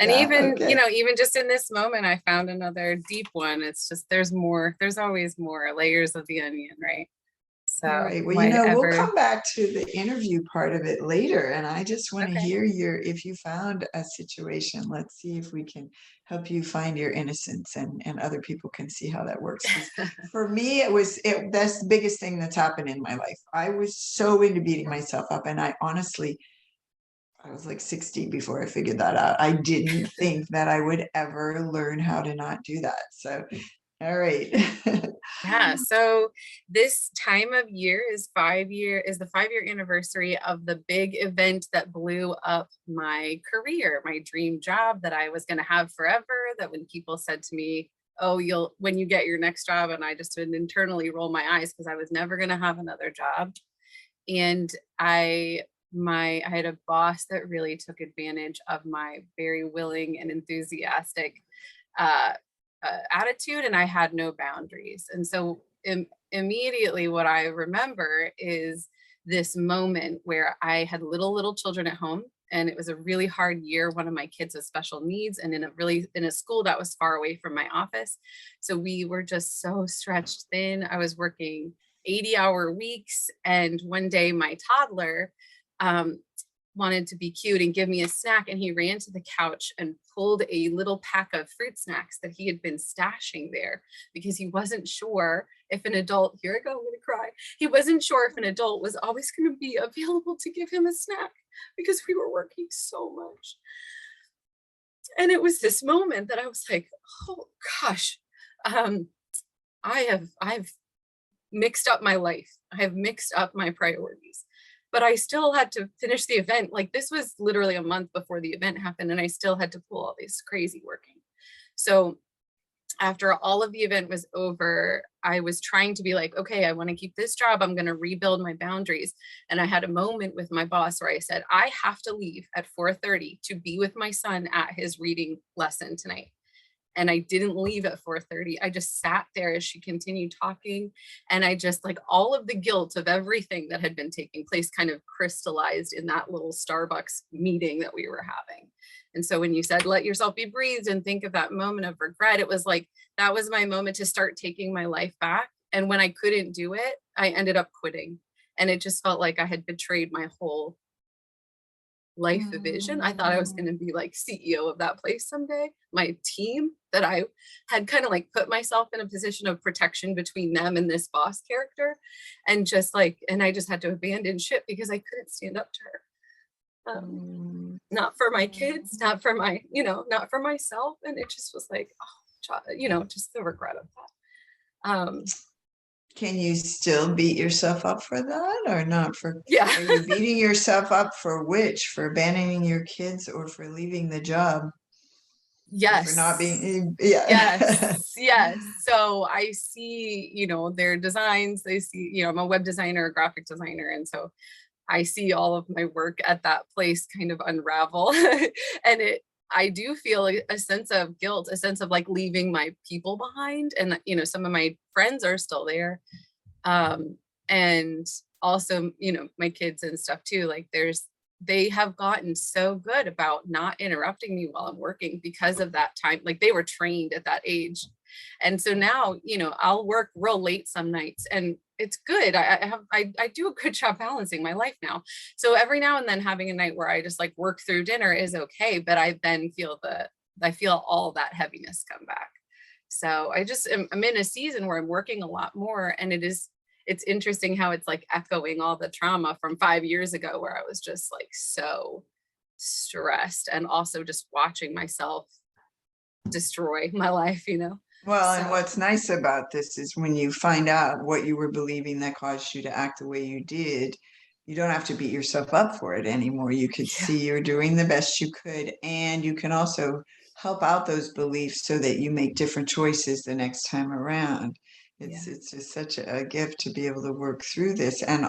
And Yeah, even, okay. even just in this moment, I found another deep one. It's just, there's always more layers of the onion, right? So All right. Well, might we'll ever, come back to the interview part of it later. And I just want to okay. hear if you found a situation, let's see if we can help you find your innocence and other people can see how that works. 'Cause for me, that's the biggest thing that's happened in my life. I was so into beating myself up. And I was like 60 before I figured that out. I didn't think that I would ever learn how to not do that. So, all right. Yeah. So this time of year is the 5-year anniversary of the big event that blew up my career, my dream job that I was going to have forever. That when people said to me, "Oh, when you get your next job," and I just would internally roll my eyes because I was never going to have another job. And I had a boss that really took advantage of my very willing and enthusiastic uh, attitude, and I had no boundaries. And so immediately, what I remember is this moment where I had little children at home, and it was a really hard year. One of my kids with special needs, and in a school that was far away from my office. So we were just so stretched thin. I was working 80-hour weeks, and one day my toddler um, wanted to be cute and give me a snack, and he ran to the couch and pulled a little pack of fruit snacks that he had been stashing there because he wasn't sure if an adult, here I go, I'm gonna cry. He wasn't sure if an adult was always going to be available to give him a snack because we were working so much. And it was this moment that I was like, oh gosh, I've mixed up my life. I have mixed up my priorities. But I still had to finish the event. Like, this was literally a month before the event happened, and I still had to pull all this crazy working. So after all of the event was over, I was trying to be like, okay, I want to keep this job. I'm going to rebuild my boundaries. And I had a moment with my boss where I said, I have to leave at 4:30 to be with my son at his reading lesson tonight. And I didn't leave at 4:30. I just sat there as she continued talking. And I just, like, all of the guilt of everything that had been taking place kind of crystallized in that little Starbucks meeting that we were having. And so when you said, let yourself be breathed and think of that moment of regret, it was like, that was my moment to start taking my life back. And when I couldn't do it, I ended up quitting. And it just felt like I had betrayed my whole life vision. I thought I was going to be like CEO of that place someday. My team, that I had kind of like put myself in a position of protection between them and this boss character. And I just had to abandon ship because I couldn't stand up to her. Not for my kids, not for not for myself. And it just was like, just the regret of that. Can you still beat yourself up for that or not? Yeah. Are you beating yourself up for which? For abandoning your kids or for leaving the job? Yes. For not being, yeah. Yes. So I see, their designs. They see, I'm a web designer, a graphic designer. And so I see all of my work at that place kind of unravel. And I do feel a sense of guilt, a sense of like leaving my people behind. And, some of my friends are still there. And also, my kids and stuff too. Like they have gotten so good about not interrupting me while I'm working because of that time. Like, they were trained at that age. And so now, I'll work real late some nights, and it's good. I do a good job balancing my life now. So every now and then having a night where I just like work through dinner is okay. But I then feel all that heaviness come back. So I'm in a season where I'm working a lot more, and it's interesting how it's like echoing all the trauma from 5 years ago where I was just like so stressed, and also just watching myself destroy my life, Well, and So what's nice about this is when you find out what you were believing that caused you to act the way you did, you don't have to beat yourself up for it anymore. You could yeah, see you're doing the best you could, and you can also help out those beliefs so that you make different choices the next time around. yeah, It's just such a gift to be able to work through this. And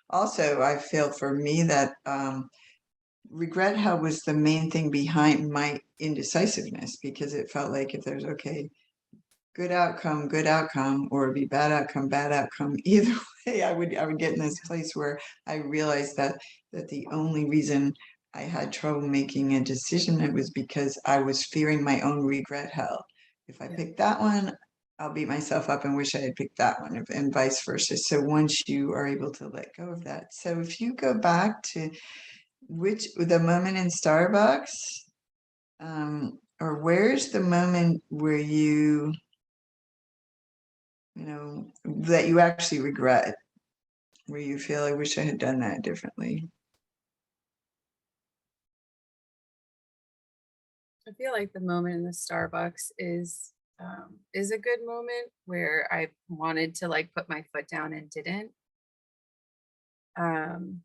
also I feel for me that regret how was the main thing behind my indecisiveness, because it felt like if there's good outcome, or it'd be bad outcome. Either way, I would get in this place where I realized that the only reason I had trouble making a decision, it was because I was fearing my own regret hell. If I Yeah. pick that one, I'll beat myself up and wish I had picked that one, and vice versa. So once you are able to let go of that, so if you go back to the moment in Starbucks, or where's the moment where you know, that you actually regret, where you feel, I wish I had done that differently? I feel like the moment in the Starbucks is a good moment where I wanted to like put my foot down and didn't. Um,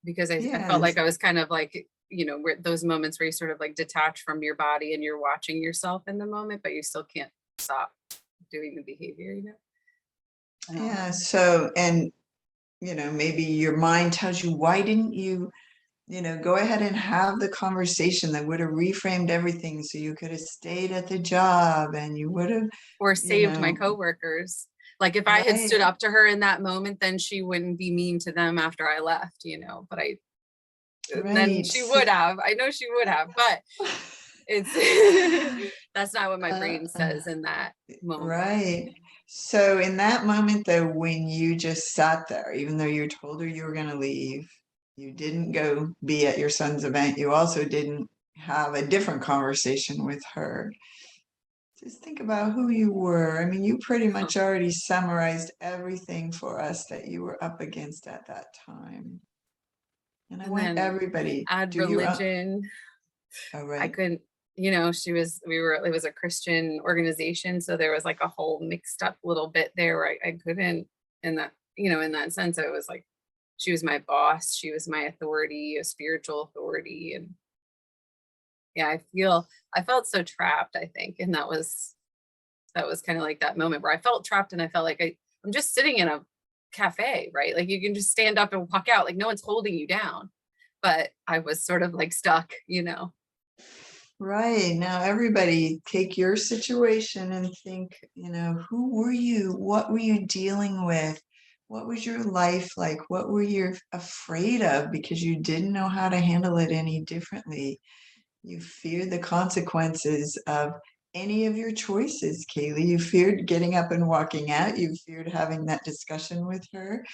because I felt Yes. like I was kind of like, where those moments where you sort of like detach from your body and you're watching yourself in the moment, but you still can't stop doing the behavior. Yeah. Um, So, and maybe your mind tells you, why didn't you, go ahead and have the conversation that would have reframed everything so you could have stayed at the job and you would have, or you saved my know, coworkers. Like if I had stood right, up to her in that moment, then she wouldn't be mean to them after I left. But then right. she would have. I know she would have, but it's that's not what my Uh, brain says in that moment. right. So in that moment, though, when you just sat there, even though you told her you were going to leave, you didn't go be at your son's event. You also didn't have a different conversation with her. Just think about who you were. I mean, you pretty much already summarized everything for us that you were up against at that time. And I And want then everybody add do your own. religion. Oh, I right. couldn't, it was a Christian organization. So there was like a whole mixed up little bit there where I couldn't, in that sense, I was like, she was my boss. She was my authority, a spiritual authority. And yeah, I felt so trapped, I think. And that was kind of like that moment where I felt trapped and I felt like I'm just sitting in a cafe, right? Like you can just stand up and walk out, like no one's holding you down. But I was sort of like stuck. Right. Now, everybody take your situation and think, who were you? What were you dealing with? What was your life like? What were you afraid of because you didn't know how to handle it any differently? You feared the consequences of any of your choices, Kaylee. You feared getting up and walking out. You feared having that discussion with her.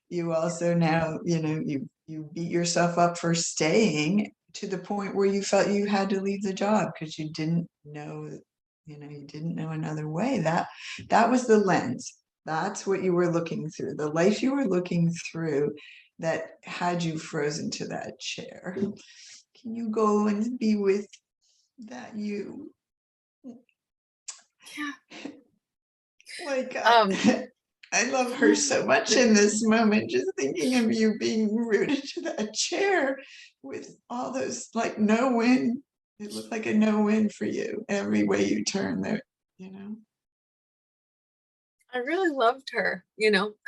You also now, you beat yourself up for staying to the point where you felt you had to leave the job because you didn't know another way. That was the lens. That's what you were looking through, the life you were looking through that had you frozen to that chair. Can you go and be with that you? Yeah. Like, Um, I love her so much in this moment, just thinking of you being rooted to that chair with all those, like, no win. It looked like a no win for you every way you turn there, you know? I really loved her.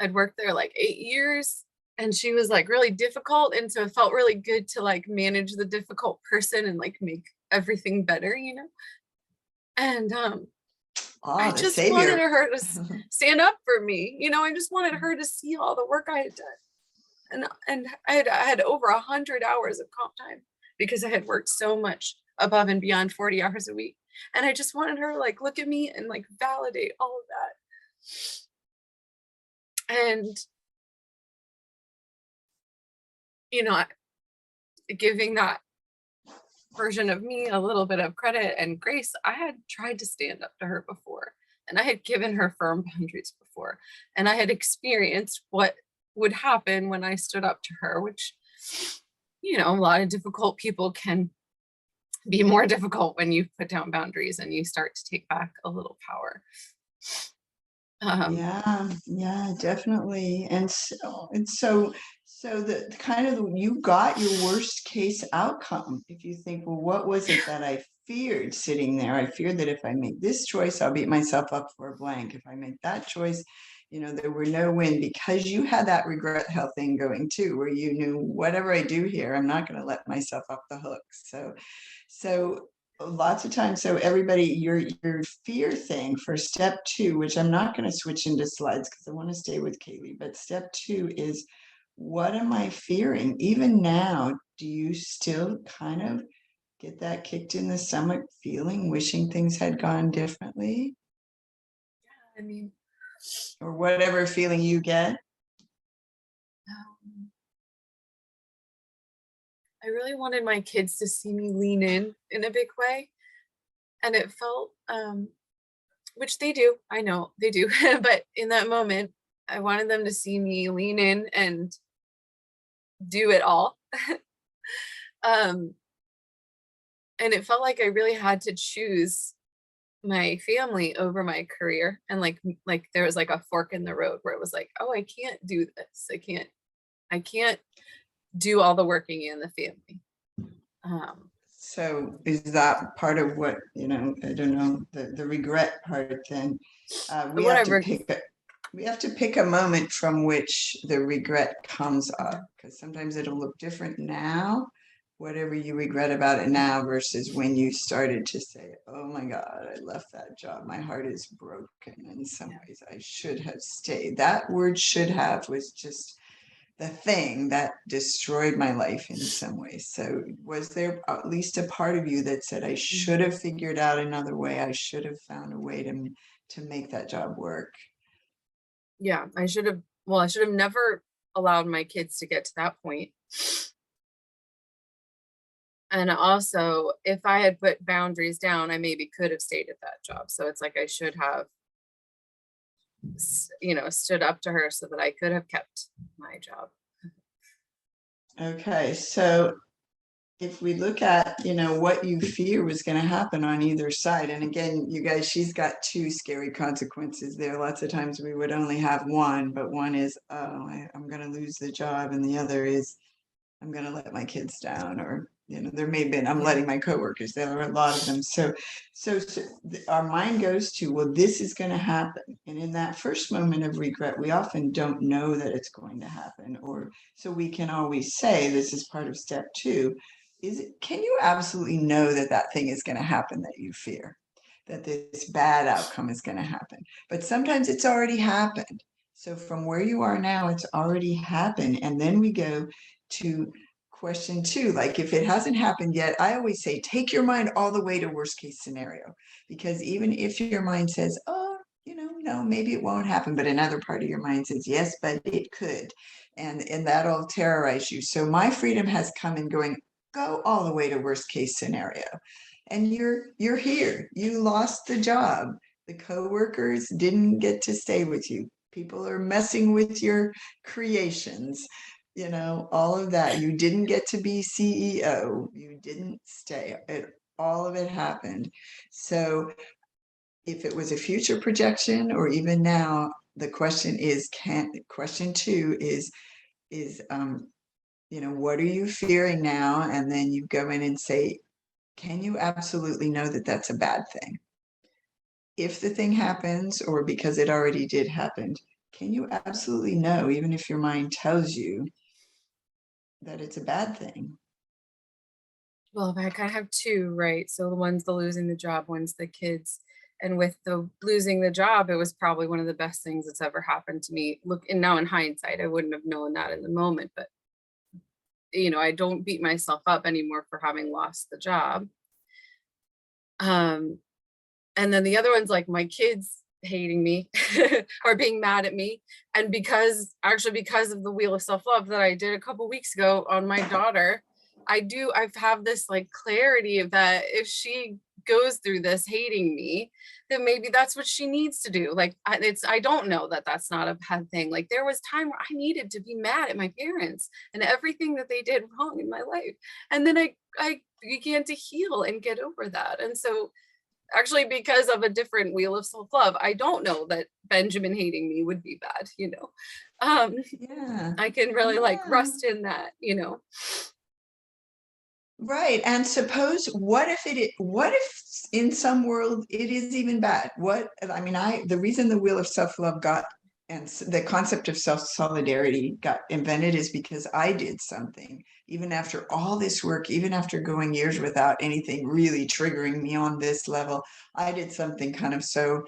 I'd worked there like 8 years and she was like really difficult. And so it felt really good to like manage the difficult person and like make everything better. And I Oh, the just wanted savior. her to stand up for me. I just wanted her to see all the work I had done. And I had over 100 hours of comp time because I had worked so much above and beyond 40 hours a week. And I just wanted her to like look at me and like validate all of that. And you know, giving that version of me a little bit of credit and grace, I had tried to stand up to her before and I had given her firm boundaries before. And I had experienced what would happen when I stood up to her, which, a lot of difficult people can be more difficult when you put down boundaries and you start to take back a little power. Um, Yeah, yeah, definitely. And so the kind of you got your worst case outcome. If you think, well, what was it that I feared sitting there? I feared that if I make this choice, I'll beat myself up for a blank. If I make that choice, there were no win because you had that regret hell thing going too, where you knew whatever I do here, I'm not going to let myself off the hook. So lots of times, so everybody, your fear thing for step 2, which I'm not going to switch into slides because I want to stay with Kaylee, but step 2 is, what am I fearing? Even now, do you still kind of get that kicked in the stomach feeling, wishing things had gone differently, I mean, or whatever feeling you get? um, I really wanted my kids to see me lean in a big way. And it felt, which they do, I know they do, but in that moment, I wanted them to see me lean in and do it all. Um, and it felt like I really had to choose my family over my career. And like there was like a fork in the road where it was like, oh, I can't do this. I can't do all the working and the family. Um, So is that part of what, I don't know, the regret part then? We have to whatever. pick a moment from which the regret comes up, because sometimes it'll look different now, whatever you regret about it now versus when you started to say, oh my God, I left that job. My heart is broken. In some Yeah. ways, I should have stayed. That word should have was just the thing that destroyed my life in some ways. So was there at least a part of you that said, I should Mhm. have figured out another way? I should have found a way to make that job work? Yeah, I should have never allowed my kids to get to that point. And also, if I had put boundaries down, I maybe could have stayed at that job. So it's like I should have, stood up to her so that I could have kept my job. Okay, so if we look at, what you fear was going to happen on either side, and again, you guys, she's got two scary consequences there. Lots of times we would only have one, but one is, oh, I'm going to lose the job, and the other is, I'm going to let my kids down, or there may have been, I'm Yeah. letting my coworkers. There are a lot of them. So our mind goes to, well, this is going to happen, and in that first moment of regret, we often don't know that it's going to happen, or so we can always say, this is part of step two. Can you absolutely know that that thing is going to happen that you fear, that this bad outcome is going to happen? But sometimes it's already happened. So from where you are now, it's already happened, and then we go to question two. Like, if it hasn't happened yet, I always say take your mind all the way to worst case scenario, because even if your mind says, oh, no, maybe it won't happen, but another part of your mind says, yes, but it could, and that'll terrorize you. So my freedom has come in going, go all the way to worst case scenario, and you're here. You lost the job. The coworkers didn't get to stay with you. People are messing with your creations, all of that. You didn't get to be CEO. You didn't stay. All of it happened. So if it was a future projection, or even now, the question is, question two is what are you fearing now? And then you go in and say, can you absolutely know that that's a bad thing? If the thing happens, or because it already did happen, can you absolutely know, even if your mind tells you that it's a bad thing? Well, I kind of have two, right? So the losing the job, one's the kids. And with the losing the job, it was probably one of the best things that's ever happened to me. Look, and now in hindsight, I wouldn't have known that in the moment, but I don't beat myself up anymore for having lost the job. Um, and then the other one's like my kids hating me or being mad at me. And because of the wheel of self-love that I did a couple weeks ago on my daughter, I've have this like clarity of that if she goes through this hating me, then maybe that's what she needs to do. Like I don't know that that's not a bad thing. Like there was time where I needed to be mad at my parents and everything that they did wrong in my life. And then I began to heal and get over that. And so actually, because of a different wheel of self-love, I don't know that Benjamin hating me would be bad, Um, Yeah. I can really like Yeah. rest in that. Right. And suppose, what if in some world it is even bad? I mean, the reason the wheel of self-love the concept of self-solidarity got invented is because I did something, even after all this work, even after going years without anything really triggering me on this level. I did something kind of so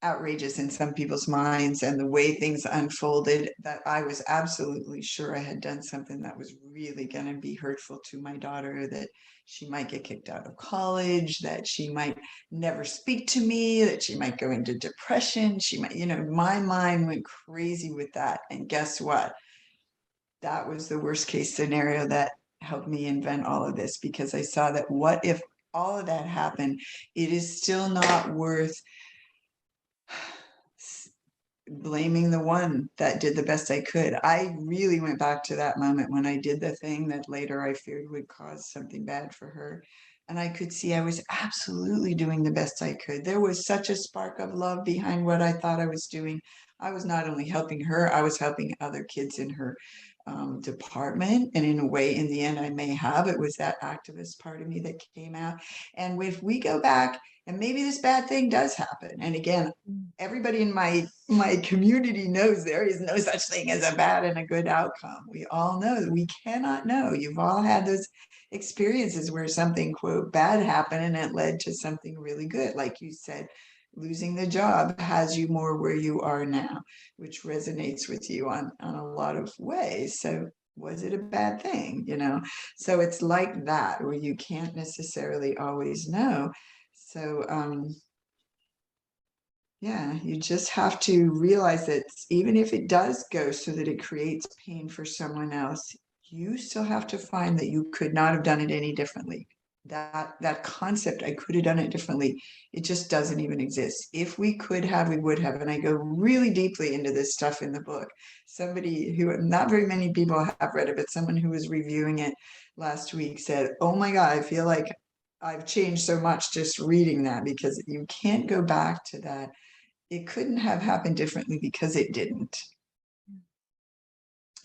outrageous in some people's minds, and the way things unfolded, that I was absolutely sure I had done something that was really going to be hurtful to my daughter, that she might get kicked out of college, that she might never speak to me, that she might go into depression. She might, my mind went crazy with that. And guess what? That was the worst case scenario that helped me invent all of this, because I saw that what if all of that happened? It is still not worth blaming the one that did the best I could. I really went back to that moment when I did the thing that later I feared would cause something bad for her. And I could see I was absolutely doing the best I could. There was such a spark of love behind what I thought I was doing. I was not only helping her, I was helping other kids in her department. And in a way, in the end, I may have. It was that activist part of me that came out. And if we go back, and maybe this bad thing does happen. And again, everybody in my community knows there is no such thing as a bad and a good outcome. We all know that we cannot know. You've all had those experiences where something, quote, bad happened and it led to something really good. Like you said, losing the job has you more where you are now, which resonates with you on a lot of ways. So was it a bad thing? So it's like that, where you can't necessarily always know. So yeah, you just have to realize that even if it does go so that it creates pain for someone else, you still have to find that you could not have done it any differently. That concept, I could have done it differently, it just doesn't even exist. If we could have, we would have. And I go really deeply into this stuff in the book. Somebody who, not very many people have read it, but someone who was reviewing it last week said, "Oh my God, I feel like I've changed so much just reading that," because you can't go back to that. It couldn't have happened differently because it didn't.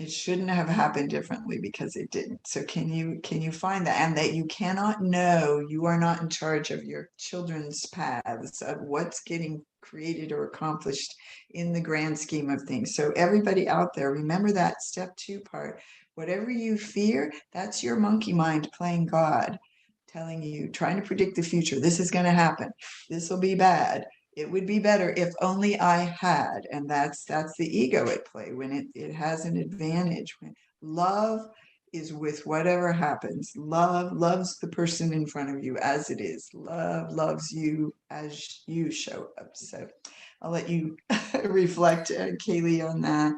It shouldn't have happened differently because it didn't. So can you find that? And that you cannot know, you are not in charge of your children's paths, of what's getting created or accomplished in the grand scheme of things. So everybody out there, remember that step 2 part. Whatever you fear, that's your monkey mind playing God, telling you, trying to predict the future. This is going to happen. This will be bad. It would be better if only I had. And that's the ego at play, when it has an advantage. When love is with whatever happens. Love loves the person in front of you as it is. Love loves you as you show up. So I'll let you reflect, Kaylee, on that.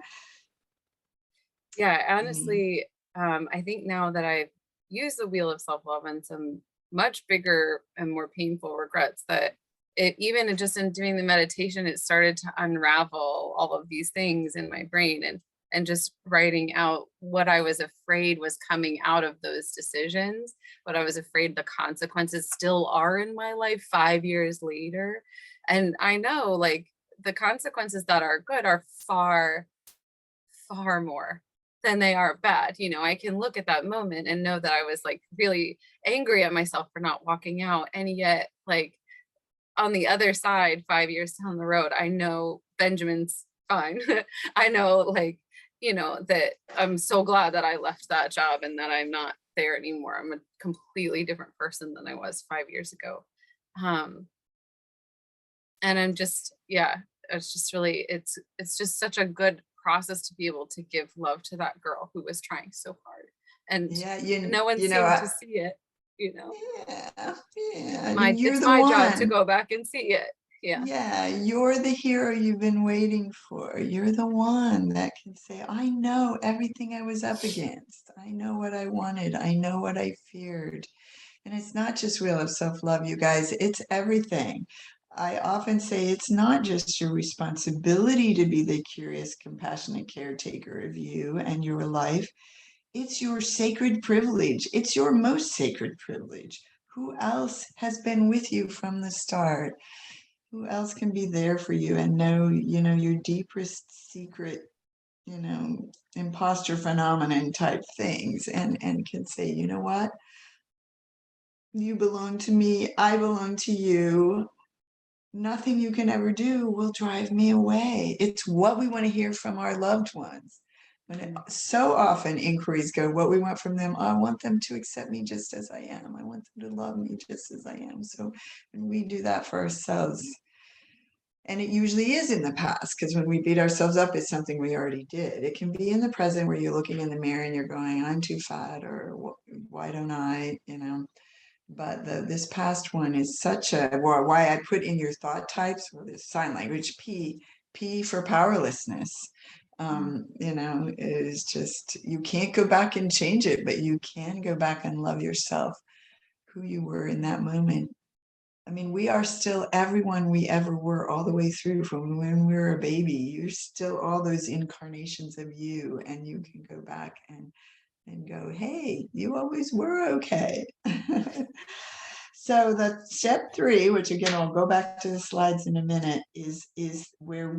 Yeah, Any- honestly, I think now that I've used the wheel of self-love and some much bigger and more painful regrets, that it even just in doing the meditation, it started to unravel all of these things in my brain, and just writing out what I was afraid was coming out of those decisions, what I was afraid the consequences still are in my life 5 years later. And I know, like, the consequences that are good are far, far more than they are bad. I can look at that moment and know that I was like really angry at myself for not walking out. And yet, like, on the other side, 5 years down the road, I know Benjamin's fine. I know, like, that I'm so glad that I left that job and that I'm not there anymore. I'm a completely different person than I was 5 years ago. Um, and I'm just, yeah, it's just really, it's just such a good process to be able to give love to that girl who was trying so hard, and yeah, no one seemed to see it. you know yeah, yeah, it's you're the my job to one. go back and see it. Yeah. Yeah, you're the hero you've been waiting for. You're the one that can say, I know everything I was up against. I know what I wanted. I know what I feared. And it's not just Wheel of Self-Love, you guys, it's everything. I often say it's not just your responsibility to be the curious, compassionate caretaker of you and your life. It's your sacred privilege. It's your most sacred privilege. Who else has been with you from the start? Who else can be there for you and know, your deepest secret, imposter phenomenon type things, and can say, you know what? You belong to me. I belong to you. Nothing you can ever do will drive me away. It's what we want to hear from our loved ones. So often inquiries go, what we want from them, I want them to accept me just as I am. I want them to love me just as I am. So when we do that for ourselves, And it usually is in the past, because when we beat ourselves up, it's something we already did. It can be in the present where you're looking in the mirror and you're going, I'm too fat, or why don't I, But this past one is such a, why I put in your thought types, or this sign language, P for powerlessness. Is just, you can't go back and change it, but you can go back and love yourself, who you were in that moment. I mean, we are still everyone we ever were all the way through from when we were a baby. You're still all those incarnations of you, and you can go back and go, hey, you always were okay. So the step 3, which again, I'll go back to the slides in a minute, is where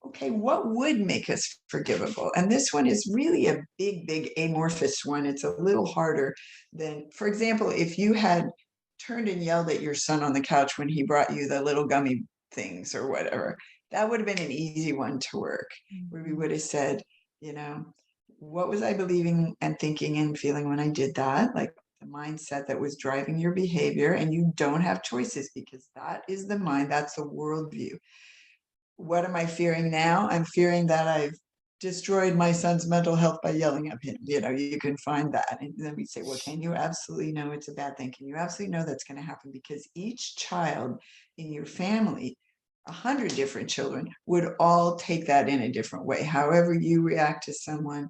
okay, what would make us forgivable? And this one is really a big amorphous one. It's a little harder than, for example, if you had turned and yelled at your son on the couch when he brought you the little gummy things or whatever, that would have been an easy one to work, where we would have said, what was I believing and thinking and feeling when I did that? Like the mindset that was driving your behavior, and you don't have choices, because that is the mind, that's the worldview. What am I fearing now? I'm fearing that I've destroyed my son's mental health by yelling at him. You can find that. And then we say, well, can you absolutely know it's a bad thing? Can you absolutely know that's going to happen? Because each child in your family, 100 different children, would all take that in a different way. However you react to someone,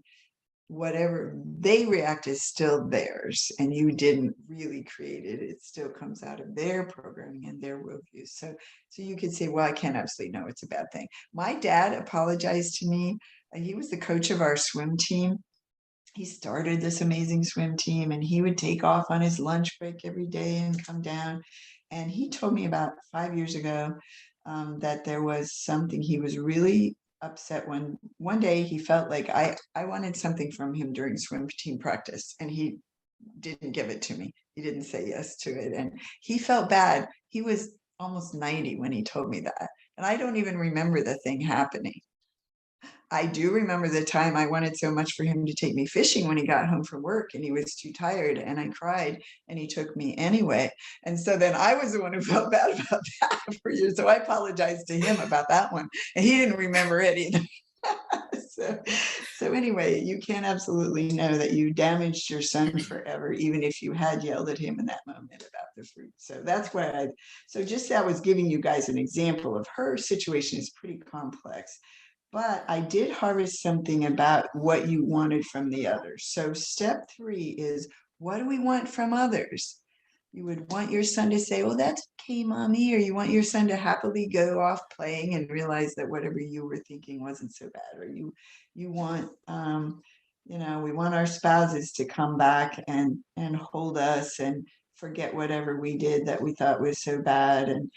whatever they react is still theirs, and you didn't really create it. It still comes out of their programming and their worldview. So you could say, well, I can't absolutely know it's a bad thing. My dad apologized to me. He was the coach of our swim team. He started this amazing swim team, and he would take off on his lunch break every day and come down. And he told me about 5 years ago that there was something he was really upset when one day he felt like I wanted something from him during swim team practice, and he didn't give it to me. He didn't say yes to it, and he felt bad. He was almost 90 when he told me that, and I don't even remember the thing happening. I do remember the time I wanted so much for him to take me fishing when he got home from work, and he was too tired, and I cried, and he took me anyway. And so then I was the one who felt bad about that for years. So I apologized to him about that one, and he didn't remember it either. So anyway, you can absolutely know that you damaged your son forever, even if you had yelled at him in that moment about the fruit. So that's why I was giving you guys an example of her situation is pretty complex. But I did harvest something about what you wanted from the others. So step 3 is, what do we want from others? You would want your son to say, well, that's okay, mommy. Or you want your son to happily go off playing and realize that whatever you were thinking wasn't so bad. Or you want, we want our spouses to come back and hold us and forget whatever we did that we thought was so bad, and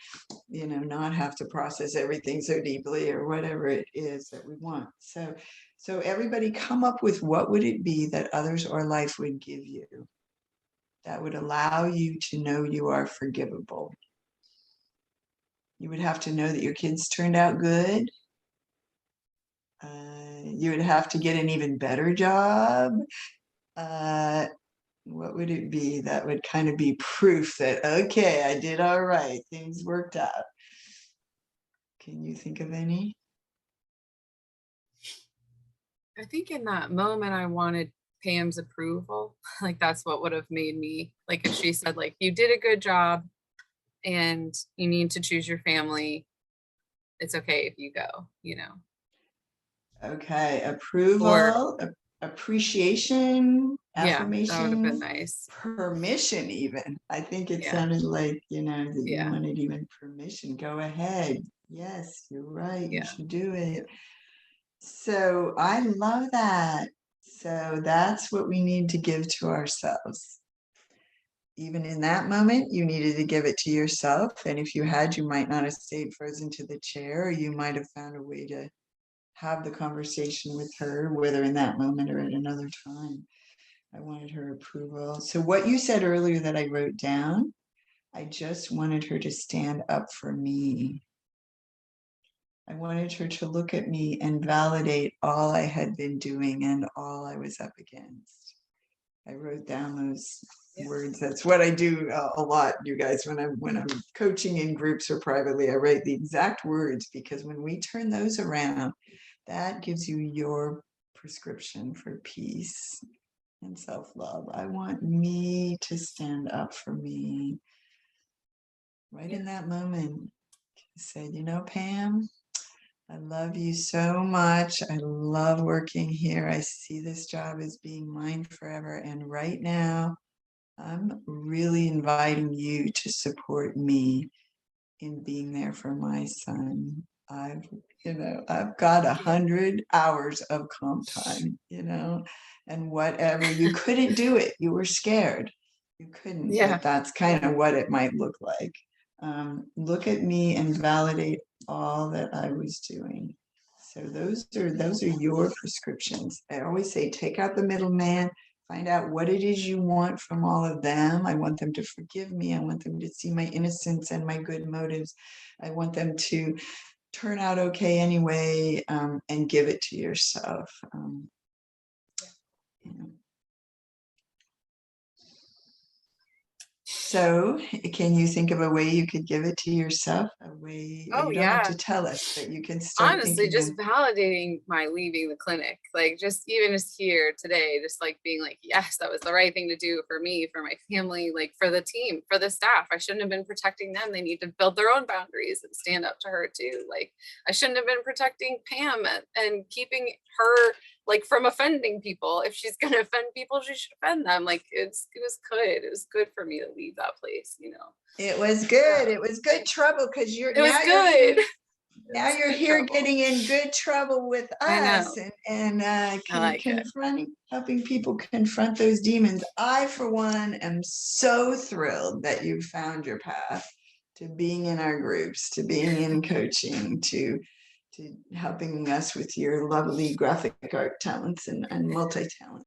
not have to process everything so deeply, or whatever it is that we want. So everybody come up with, what would it be that others or life would give you that would allow you to know you are forgivable? You would have to know that your kids turned out good. You would have to get an even better job. What would it be that would kind of be proof that, okay, I did all right, things worked out? Can you think of any? I think in that moment I wanted Pam's approval. Like that's what would have made me, like if she said like, you did a good job and you need to choose your family, it's okay if you go. Okay, Or approval, appreciation, yeah, that would have been affirmation, nice. permission even. I think it Yeah. sounded like, that you Yeah. wanted even permission. Go ahead. Yes, you're right. You Yeah. should do it. So I love that. So that's what we need to give to ourselves. Even in that moment, you needed to give it to yourself. And if you had, you might not have stayed frozen to the chair, or you might have found a way to have the conversation with her, whether in that moment or at another time. I wanted her approval. So what you said earlier that I wrote down, I just wanted her to stand up for me. I wanted her to look at me and validate all I had been doing and all I was up against. I wrote down those Yeah. words. That's what I do a lot, you guys. When I'm coaching in groups or privately, I write the exact words, because when we turn those around, that gives you your prescription for peace and self-love. I want me to stand up for me right Yeah. in that moment. I said, Pam, I love you so much. I love working here. I see this job as being mine forever. And right now, I'm really inviting you to support me in being there for my son. I've got Yeah. 100 hours of comp time, and whatever. You couldn't do it. You were scared. You couldn't, Yeah. but that's kind of what it might look like. Look at me and validate all that I was doing. So those are your prescriptions. I always say, take out the middleman, find out what it is you want from all of them. I want them to forgive me. I want them to see my innocence and my good motives. I want them to turn out okay anyway, and give it to yourself. You know. So, can you think of a way you could give it to yourself? A way, Oh you don't have yeah. to tell us, but you can start Honestly, thinking of. just validating my leaving the clinic, like just even just here today, just like being like, yes, that was the right thing to do for me, for my family, like for the team, for the staff. I shouldn't have been protecting them. They need to build their own boundaries and stand up to her too. Like I shouldn't have been protecting Pam and keeping her like from offending people. If she's gonna offend people, she should offend them. Like it was good for me to leave that place, It was good. So It was good trouble, because you're it was now you're good. here. It Now was you're good here trouble. getting in good trouble with I us, know. and I like it. helping people confront those demons. I, for one, am so thrilled that you found your path to being in our groups, to being in coaching, to helping us with your lovely graphic art talents and multi-talent.